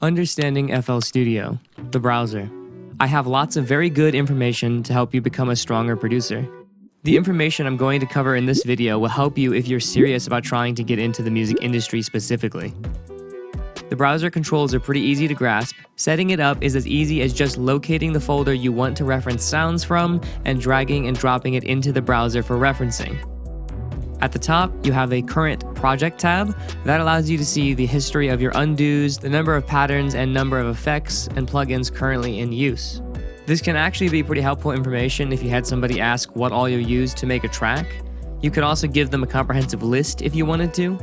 Understanding FL Studio, the browser. I have lots of very good information to help you become a stronger producer. The information I'm going to cover in this video will help you if you're serious about trying to get into the music industry specifically. The browser controls are pretty easy to grasp. Setting it up is as easy as just locating the folder you want to reference sounds from and dragging and dropping it into the browser for referencing. At the top, you have a Current Project tab that allows you to see the history of your undos, the number of patterns and number of effects and plugins currently in use. This can actually be pretty helpful information if you had somebody ask what all you used to make a track. You could also give them a comprehensive list if you wanted to.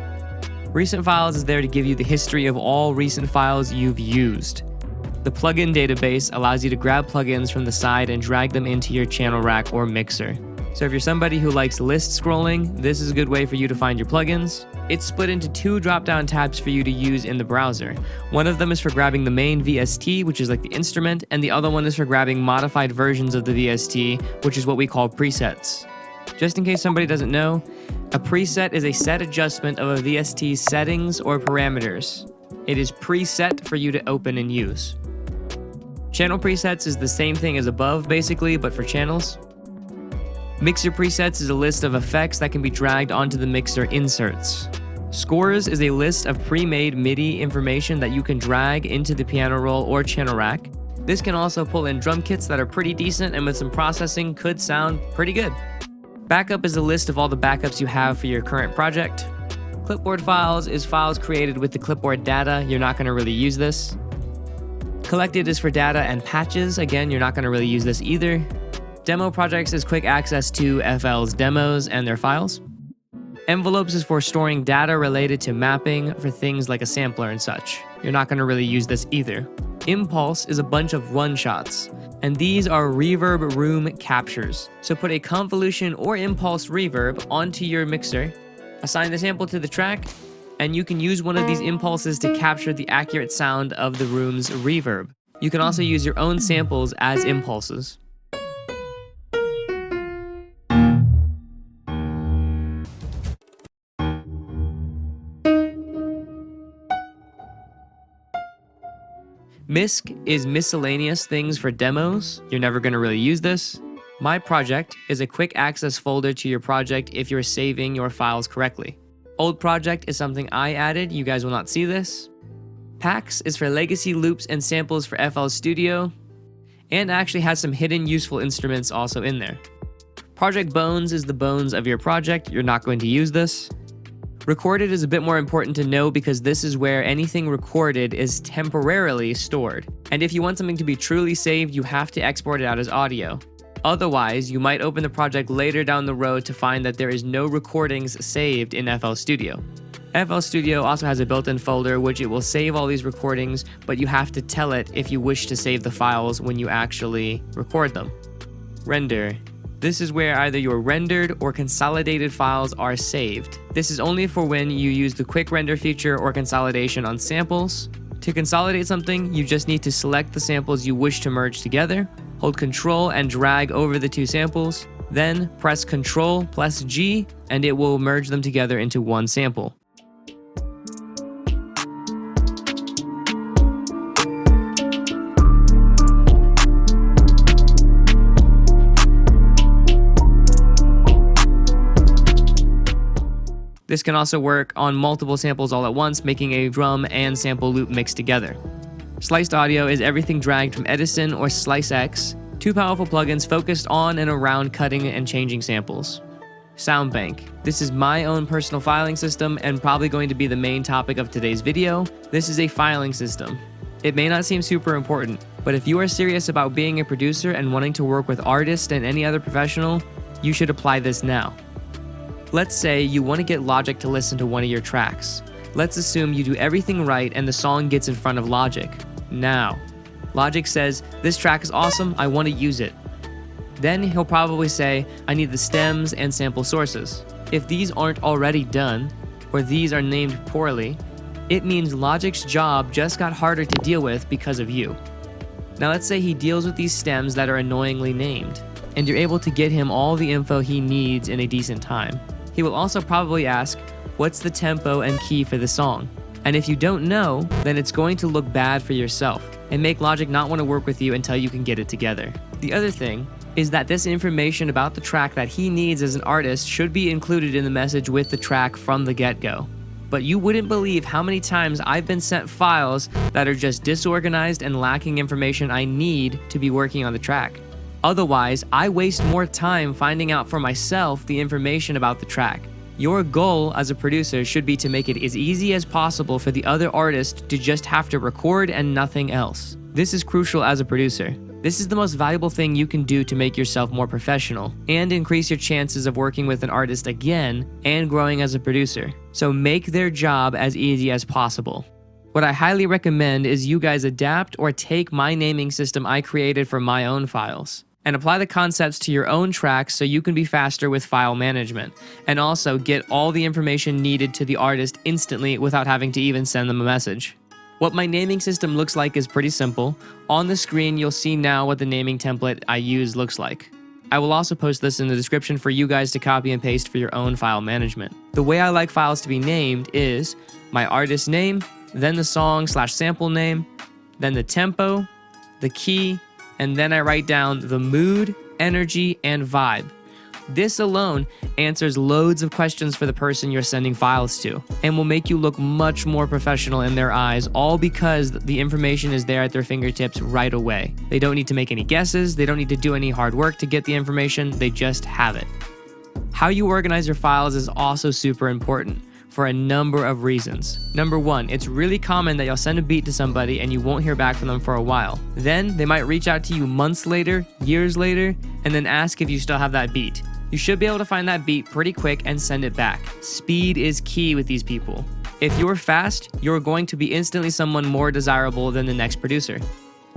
Recent Files is there to give you the history of all recent files you've used. The plugin database allows you to grab plugins from the side and drag them into your channel rack or mixer. So if you're somebody who likes list scrolling, this is a good way for you to find your plugins. It's split into two drop-down tabs for you to use in the browser. One of them is for grabbing the main VST, which is like the instrument, and the other one is for grabbing modified versions of the VST, which is what we call presets. Just in case somebody doesn't know, a preset is a set adjustment of a VST's settings or parameters. It is preset for you to open and use. Channel presets is the same thing as above basically, but for channels. Mixer presets is a list of effects that can be dragged onto the mixer inserts. Scores is a list of pre-made MIDI information that you can drag into the piano roll or channel rack. This can also pull in drum kits that are pretty decent and with some processing could sound pretty good. Backup is a list of all the backups you have for your current project. Clipboard files is files created with the clipboard data. You're not going to really use this. Collected is for data and patches. Again, you're not going to really use this either. Demo projects is quick access to FL's demos and their files. Envelopes is for storing data related to mapping for things like a sampler and such. You're not going to really use this either. Impulse is a bunch of run shots, and these are reverb room captures. So put a convolution or impulse reverb onto your mixer, assign the sample to the track, and you can use one of these impulses to capture the accurate sound of the room's reverb. You can also use your own samples as impulses. Misc is miscellaneous things for demos. You're never going to really use this. My Project is a quick access folder to your project if you're saving your files correctly. Old Project is something I added. You guys will not see this. Packs is for legacy loops and samples for FL Studio, and actually has some hidden useful instruments also in there. Project Bones is the bones of your project. You're not going to use this. Recorded is a bit more important to know because this is where anything recorded is temporarily stored. And if you want something to be truly saved, you have to export it out as audio. Otherwise, you might open the project later down the road to find that there is no recordings saved in FL Studio. FL Studio also has a built-in folder which it will save all these recordings, but you have to tell it if you wish to save the files when you actually record them. Render. This is where either your rendered or consolidated files are saved. This is only for when you use the quick render feature or consolidation on samples. To consolidate something, you just need to select the samples you wish to merge together, hold Ctrl and drag over the two samples, then press Ctrl plus G and it will merge them together into one sample. This can also work on multiple samples all at once, making a drum and sample loop mixed together. Sliced audio is everything dragged from Edison or SliceX, two powerful plugins focused on and around cutting and changing samples. Soundbank. This is my own personal filing system and probably going to be the main topic of today's video. This is a filing system. It may not seem super important, but if you are serious about being a producer and wanting to work with artists and any other professional, you should apply this now. Let's say you want to get Logic to listen to one of your tracks. Let's assume you do everything right and the song gets in front of Logic. Now, Logic says, "This track is awesome, I want to use it." Then he'll probably say, "I need the stems and sample sources." If these aren't already done, or these are named poorly, it means Logic's job just got harder to deal with because of you. Now let's say he deals with these stems that are annoyingly named, and you're able to get him all the info he needs in a decent time. He will also probably ask, what's the tempo and key for the song? And if you don't know, then it's going to look bad for yourself and make Logic not want to work with you until you can get it together. The other thing is that this information about the track that he needs as an artist should be included in the message with the track from the get-go. But you wouldn't believe how many times I've been sent files that are just disorganized and lacking information I need to be working on the track. Otherwise, I waste more time finding out for myself the information about the track. Your goal as a producer should be to make it as easy as possible for the other artist to just have to record and nothing else. This is crucial as a producer. This is the most valuable thing you can do to make yourself more professional and increase your chances of working with an artist again and growing as a producer. So make their job as easy as possible. What I highly recommend is you guys adapt or take my naming system I created for my own files and apply the concepts to your own tracks so you can be faster with file management and also get all the information needed to the artist instantly without having to even send them a message. What my naming system looks like is pretty simple. On the screen, you'll see now what the naming template I use looks like. I will also post this in the description for you guys to copy and paste for your own file management. The way I like files to be named is my artist name, then the song/sample name, then the tempo, the key, and then I write down the mood, energy, and vibe. This alone answers loads of questions for the person you're sending files to and will make you look much more professional in their eyes, all because the information is there at their fingertips right away. They don't need to make any guesses, they don't need to do any hard work to get the information, they just have it. How you organize your files is also super important for a number of reasons. Number one, it's really common that you'll send a beat to somebody and you won't hear back from them for a while. Then they might reach out to you months later, years later, and then ask if you still have that beat. You should be able to find that beat pretty quick and send it back. Speed is key with these people. If you're fast, you're going to be instantly someone more desirable than the next producer.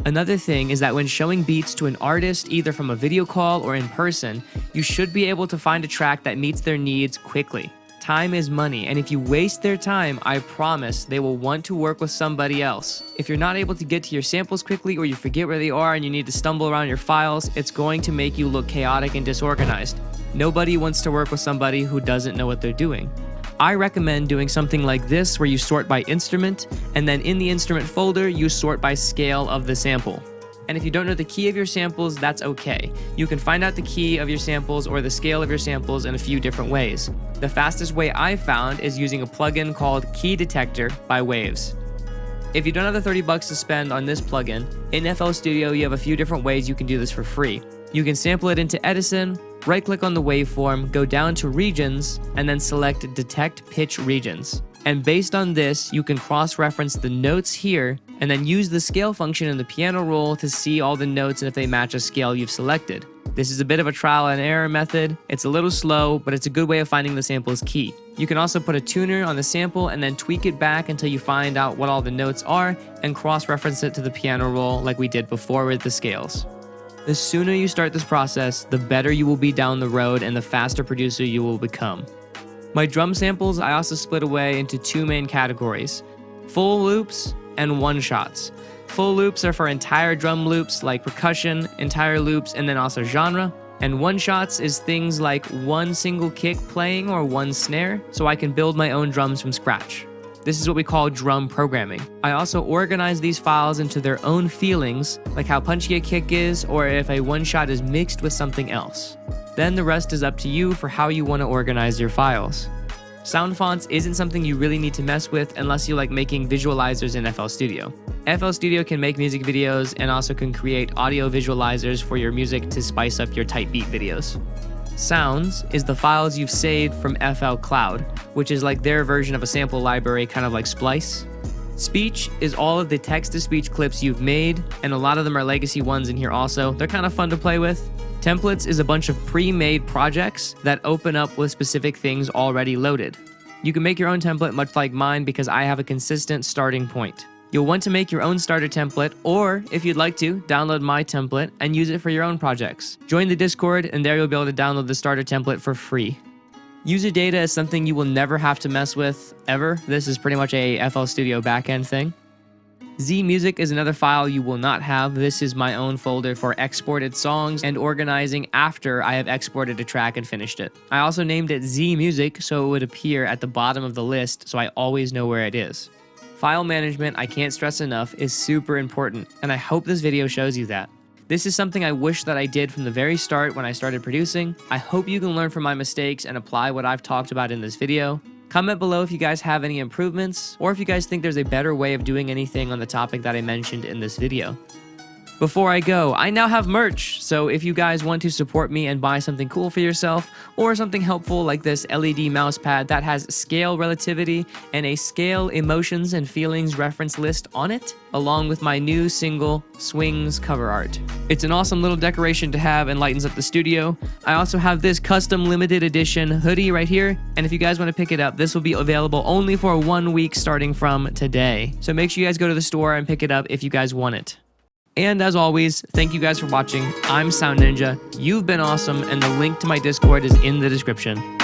Another thing is that when showing beats to an artist, either from a video call or in person, you should be able to find a track that meets their needs quickly. Time is money, and if you waste their time, I promise they will want to work with somebody else. If you're not able to get to your samples quickly or you forget where they are and you need to stumble around your files, it's going to make you look chaotic and disorganized. Nobody wants to work with somebody who doesn't know what they're doing. I recommend doing something like this where you sort by instrument, and then in the instrument folder, you sort by scale of the sample. And if you don't know the key of your samples, that's okay. You can find out the key of your samples or the scale of your samples in a few different ways. The fastest way I've found is using a plugin called Key Detector by Waves. If you don't have the 30 bucks to spend on this plugin, in FL Studio you have a few different ways you can do this for free. You can sample it into Edison, right-click on the waveform, go down to Regions, and then select Detect Pitch Regions. And based on this, you can cross-reference the notes here and then use the scale function in the piano roll to see all the notes and if they match a scale you've selected. This is a bit of a trial and error method. It's a little slow, but it's a good way of finding the sample's key. You can also put a tuner on the sample and then tweak it back until you find out what all the notes are and cross-reference it to the piano roll like we did before with the scales. The sooner you start this process, the better you will be down the road and the faster producer you will become. My drum samples I also split away into two main categories: full loops and one-shots. Full loops are for entire drum loops like percussion, entire loops, and then also genre. And one-shots is things like one single kick playing or one snare, so I can build my own drums from scratch. This is what we call drum programming. I also organize these files into their own feelings, like how punchy a kick is or if a one-shot is mixed with something else. Then the rest is up to you for how you want to organize your files. SoundFonts isn't something you really need to mess with unless you like making visualizers in FL Studio. FL Studio can make music videos and also can create audio visualizers for your music to spice up your tight beat videos. Sounds is the files you've saved from FL Cloud, which is like their version of a sample library, kind of like Splice. Speech is all of the text-to-speech clips you've made, and a lot of them are legacy ones in here also. They're kind of fun to play with. Templates is a bunch of pre-made projects that open up with specific things already loaded. You can make your own template much like mine because I have a consistent starting point. You'll want to make your own starter template, or if you'd like to, download my template and use it for your own projects. Join the Discord and there you'll be able to download the starter template for free. User data is something you will never have to mess with, ever. This is pretty much a FL Studio backend thing. Music is another file you will not have. This is my own folder for exported songs and organizing after I have exported a track and finished it. I also named it Music so it would appear at the bottom of the list so I always know where it is. File management, I can't stress enough, is super important, and I hope this video shows you that. This is something I wish that I did from the very start when I started producing. I hope you can learn from my mistakes and apply what I've talked about in this video. Comment below if you guys have any improvements, or if you guys think there's a better way of doing anything on the topic that I mentioned in this video. Before I go, I now have merch, so if you guys want to support me and buy something cool for yourself, or something helpful like this LED mouse pad that has scale relativity and a scale emotions and feelings reference list on it, along with my new single, Swings cover art. It's an awesome little decoration to have and lightens up the studio. I also have this custom limited edition hoodie right here, and if you guys want to pick it up, this will be available only for 1 week starting from today. So make sure you guys go to the store and pick it up if you guys want it. And as always, thank you guys for watching. I'm SoundNinja, you've been awesome, and the link to my Discord is in the description.